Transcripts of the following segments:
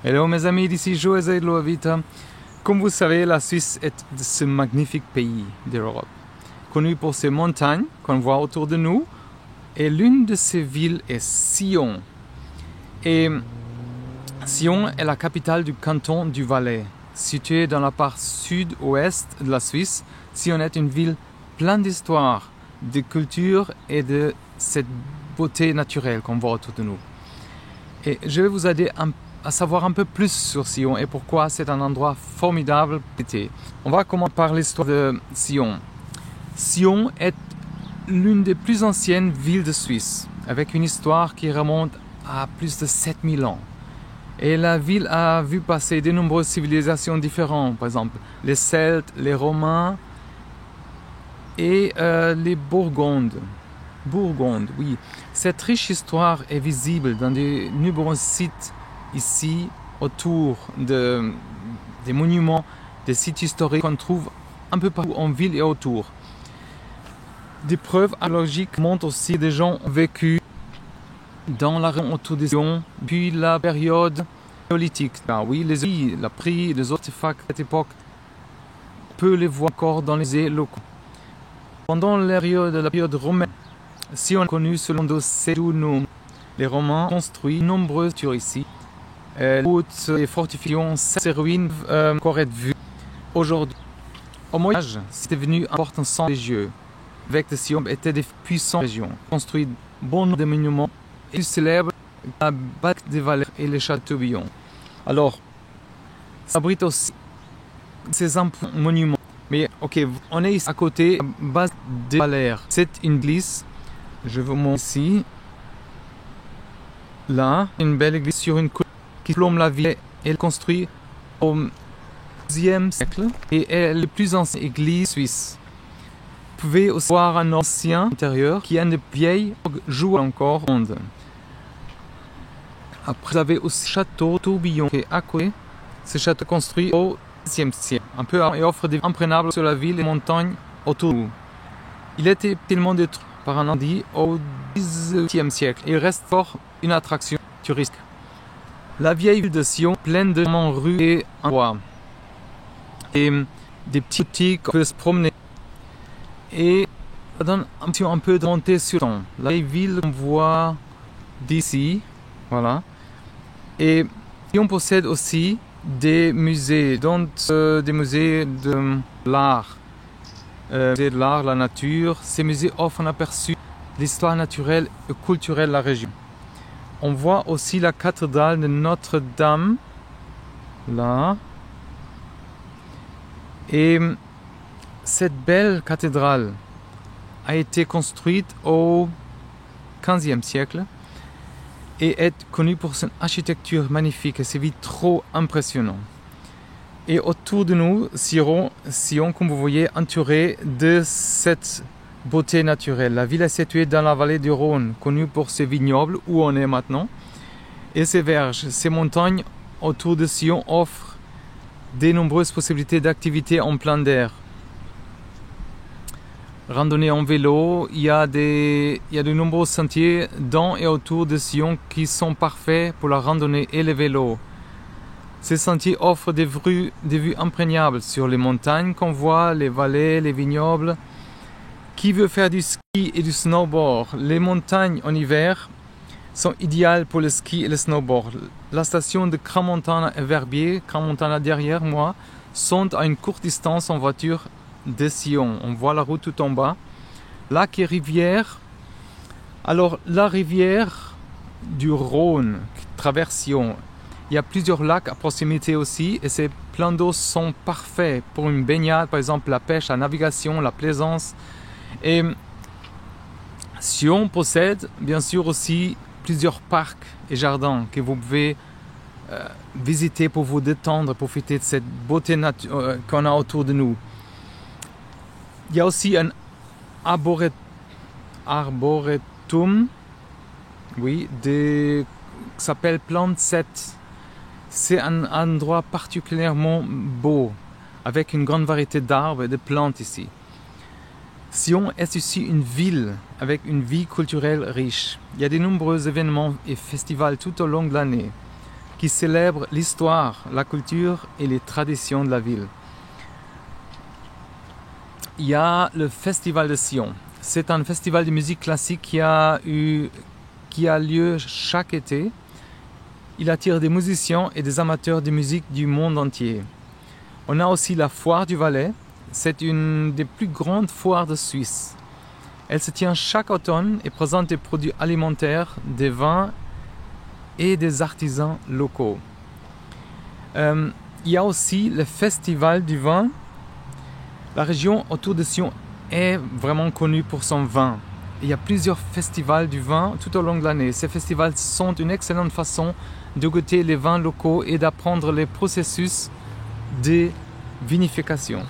Hello mes amis, d'ici José de Loavita. Comme vous savez, la Suisse est ce magnifique pays d'Europe, connu pour ses montagnes qu'on voit autour de nous. Et l'une de ces villes est Sion. Et Sion est la capitale du canton du Valais. Située dans la part sud-ouest de la Suisse, Sion est une ville pleine d'histoire, de culture et de cette beauté naturelle qu'on voit autour de nous. Et je vais vous aider à savoir un peu plus sur Sion et pourquoi c'est un endroit formidable d'été. On va commencer par l'histoire de Sion. Sion est l'une des plus anciennes villes de Suisse, avec une histoire qui remonte à plus de 7000 ans. Et la ville a vu passer de nombreuses civilisations différentes, par exemple les Celtes, les Romains et les Burgondes. Burgonde, oui. Cette riche histoire est visible dans de nombreux sites ici autour des monuments, des sites historiques qu'on trouve un peu partout en ville et autour. Des preuves archéologiques montrent aussi que des gens ont vécu dans la région autour de Sion depuis la période néolithique. Ah oui, la prix, les artefacts de cette époque, on peut les voir encore dans les musées locaux. Pendant la période romaine, Sion est connue sous le nom de Sedunum. Les Romains ont construit de nombreuses structures ici. Les routes et fortifications, ces ruines encore être vues aujourd'hui. Au Moyen-Âge, c'est devenu un important centre religieux. Avec de Sion étaient des puissantes régions, construit bon nombre de monuments et célèbres la bataille des Valais et les châteaux Billon. Alors, ça abrite aussi ces monuments. Mais ok, on est ici à côté, base des Valais. C'est une église, je vous montre ici. Là, une belle église sur une colline qui plombe la ville. Elle est construite au XIe siècle et est la plus ancienne église suisse. Vous pouvez aussi voir un ancien intérieur qui a une vieille joue encore ronde. Après, vous avez aussi le château Tourbillon qui est à côté. Ce château construit au Xe siècle. Un peu et offre des vues imprenables sur la ville et les montagnes autour. Il a été tellement détruit par un incendie au XVIIIe siècle et il reste fort une attraction touristique. La vieille ville de Sion, pleine de rues et endroits. Et des petites boutiques, on peut se promener. Et ça donne un peu de montée sur le temps. La vieille ville qu'on voit d'ici, voilà. Et on possède aussi des musées, dont des musées de l'art. Musées de l'art, la nature. Ces musées offrent un aperçu de l'histoire naturelle et culturelle de la région. On voit aussi la cathédrale de Notre-Dame, là. Et cette belle cathédrale a été construite au XVe siècle et est connue pour son architecture magnifique et ses vitraux impressionnants. Et autour de nous, Sion, comme vous voyez, entouré de cette beauté naturelle. La ville est située dans la vallée du Rhône, connue pour ses vignobles, où on est maintenant, et ses verges. Ces montagnes autour de Sion offrent de nombreuses possibilités d'activités en plein air. Randonnée en vélo, il y a de nombreux sentiers dans et autour de Sion qui sont parfaits pour la randonnée et le vélo. Ces sentiers offrent des vues imprenables sur les montagnes qu'on voit, les vallées, les vignobles. Qui veut faire du ski et du snowboard? Les montagnes en hiver sont idéales pour le ski et le snowboard. La station de Crans-Montana et Verbier, Crans-Montana derrière moi, sont à une courte distance en voiture de Sion. On voit la route tout en bas. Lac et rivière. Alors, la rivière du Rhône qui traverse Sion. Il y a plusieurs lacs à proximité aussi et ces plans d'eau sont parfaits pour une baignade, par exemple la pêche, la navigation, la plaisance. Et Sion possède bien sûr aussi plusieurs parcs et jardins que vous pouvez visiter pour vous détendre, profiter de cette beauté qu'on a autour de nous. Il y a aussi un arboretum, oui, qui s'appelle Plante 7. C'est un endroit particulièrement beau, avec une grande variété d'arbres et de plantes ici. Sion est aussi une ville avec une vie culturelle riche. Il y a de nombreux événements et festivals tout au long de l'année. qui célèbre l'histoire, la culture et les traditions de la ville. Il y a le Festival de Sion. C'est un festival de musique classique qui a lieu chaque été. Il attire des musiciens et des amateurs de musique du monde entier. On a aussi la Foire du Valais. C'est une des plus grandes foires de Suisse. Elle se tient chaque automne et présente des produits alimentaires, des vins et des artisans locaux. Il y a aussi le Festival du vin. La région autour de Sion est vraiment connue pour son vin. Il y a plusieurs festivals du vin tout au long de l'année. Ces festivals sont une excellente façon de goûter les vins locaux et d'apprendre les processus de vinification.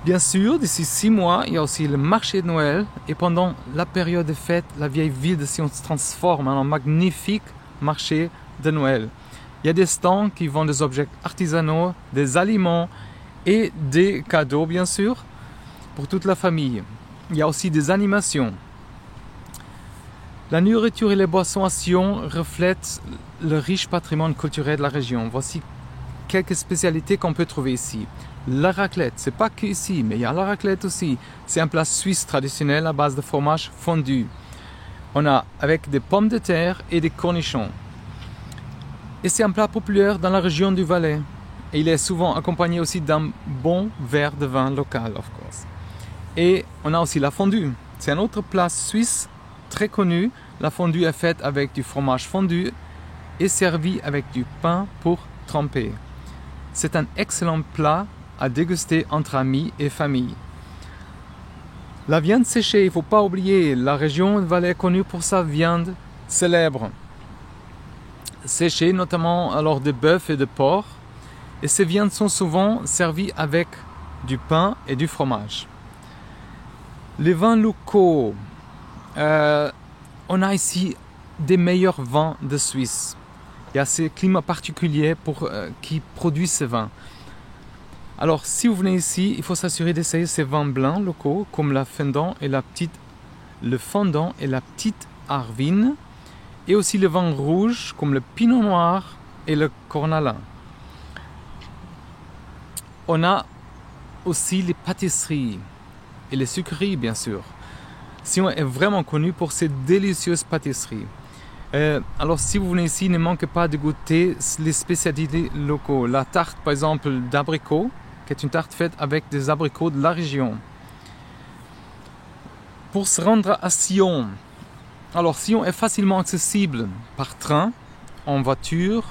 Bien sûr, d'ici 6 mois, il y a aussi le marché de Noël. Et pendant la période de fête, la vieille ville de Sion se transforme en un magnifique marché de Noël. Il y a des stands qui vendent des objets artisanaux, des aliments et des cadeaux, bien sûr, pour toute la famille. Il y a aussi des animations. La nourriture et les boissons à Sion reflètent le riche patrimoine culturel de la région. Voici quelques spécialités qu'on peut trouver ici. La raclette, c'est pas que ici, mais il y a la raclette aussi. C'est un plat suisse traditionnel à base de fromage fondu. On a avec des pommes de terre et des cornichons. Et c'est un plat populaire dans la région du Valais. Et il est souvent accompagné aussi d'un bon verre de vin local, of course. Et on a aussi la fondue. C'est un autre plat suisse très connu. La fondue est faite avec du fromage fondu et servie avec du pain pour tremper. C'est un excellent plat à déguster entre amis et famille. La viande séchée, il ne faut pas oublier, la région Valais est connue pour sa viande célèbre. Séchée notamment alors de bœuf et de porc. Et ces viandes sont souvent servies avec du pain et du fromage. Les vins locaux. On a ici des meilleurs vins de Suisse. Il y a ces climats particuliers qui produisent ces vins. Alors, si vous venez ici, il faut s'assurer d'essayer ces vins blancs locaux, comme le fendant et la petite Arvine, et aussi les vins rouges, comme le pinot noir et le cornalin. On a aussi les pâtisseries et les sucreries, bien sûr. Sion est vraiment connu pour ses délicieuses pâtisseries. Alors, si vous venez ici, ne manquez pas de goûter les spécialités locaux. La tarte, par exemple, d'abricot, qui est une tarte faite avec des abricots de la région. Pour se rendre à Sion, alors Sion est facilement accessible par train, en voiture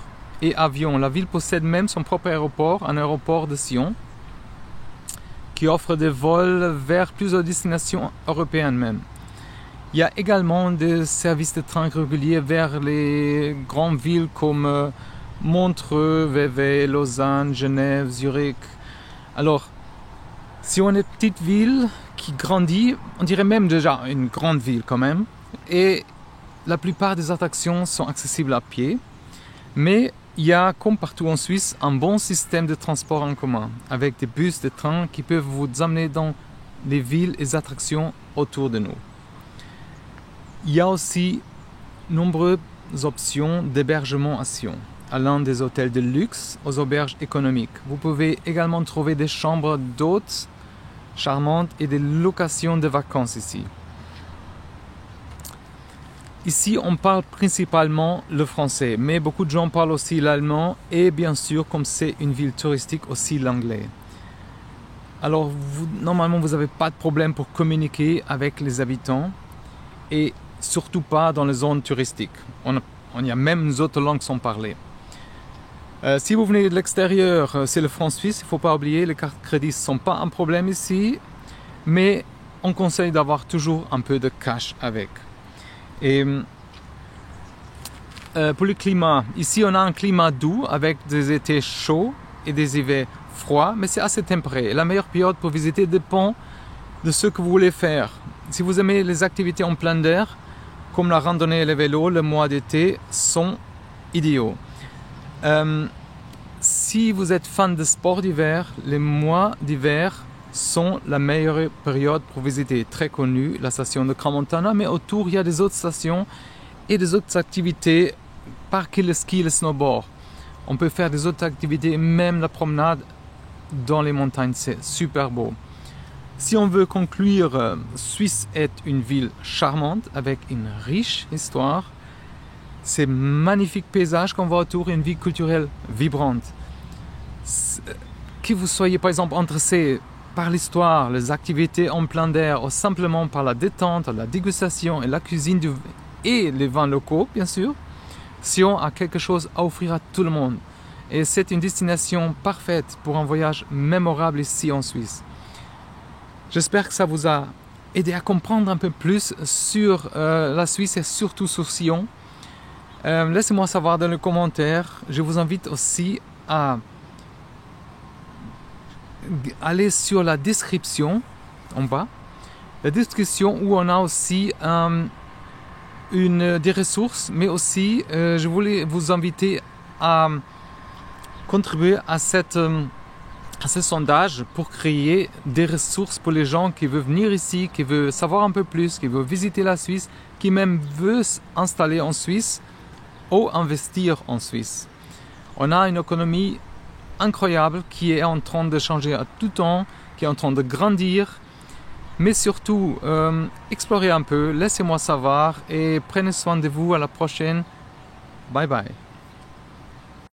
et avion. La ville possède même son propre aéroport, un aéroport de Sion, qui offre des vols vers plusieurs destinations européennes même. Il y a également des services de train réguliers vers les grandes villes comme Montreux, Vevey, Lausanne, Genève, Zurich. Alors, si on est une petite ville qui grandit, on dirait même déjà une grande ville quand même, et la plupart des attractions sont accessibles à pied, mais il y a, comme partout en Suisse, un bon système de transport en commun, avec des bus, des trains qui peuvent vous amener dans les villes et les attractions autour de nous. Il y a aussi nombreuses options d'hébergement à Sion, allant des hôtels de luxe aux auberges économiques. Vous pouvez également trouver des chambres d'hôtes charmantes et des locations de vacances ici. Ici, on parle principalement le français, mais beaucoup de gens parlent aussi l'allemand et bien sûr, comme c'est une ville touristique, aussi l'anglais. Alors, normalement, vous n'avez pas de problème pour communiquer avec les habitants et surtout pas dans les zones touristiques. Il y a même d'autres langues qui sont parlées. Si vous venez de l'extérieur, c'est le franc suisse, il ne faut pas oublier, les cartes crédit ne sont pas un problème ici, mais on conseille d'avoir toujours un peu de cash avec. Et pour le climat, ici on a un climat doux avec des étés chauds et des hivers froids, mais c'est assez tempéré. La meilleure période pour visiter dépend de ce que vous voulez faire. Si vous aimez les activités en plein air, comme la randonnée et le vélo, le mois d'été sont idéaux. Si vous êtes fan de sport d'hiver, les mois d'hiver sont la meilleure période pour visiter. Très connue, la station de Crans-Montana, mais autour il y a des autres stations et des autres activités pas que le ski et le snowboard. On peut faire des autres activités, même la promenade dans les montagnes, c'est super beau. Si on veut conclure, Suisse est une ville charmante avec une riche histoire. Ces magnifiques paysages qu'on voit autour, une vie culturelle vibrante. Que vous soyez par exemple intéressé par l'histoire, les activités en plein air ou simplement par la détente, la dégustation et la cuisine et les vins locaux, bien sûr, Sion a quelque chose à offrir à tout le monde. Et c'est une destination parfaite pour un voyage mémorable ici en Suisse. J'espère que ça vous a aidé à comprendre un peu plus sur la Suisse et surtout sur Sion. Laissez-moi savoir dans les commentaires. Je vous invite aussi à aller sur la description en bas. La description où on a aussi des ressources, mais aussi je voulais vous inviter à contribuer à ce sondage pour créer des ressources pour les gens qui veulent venir ici, qui veulent savoir un peu plus, qui veulent visiter la Suisse, qui même veulent s'installer en Suisse ou investir en Suisse. On a une économie incroyable qui est en train de changer à tout temps, qui est en train de grandir, mais surtout explorez un peu, laissez-moi savoir et prenez soin de vous. À la prochaine. Bye bye.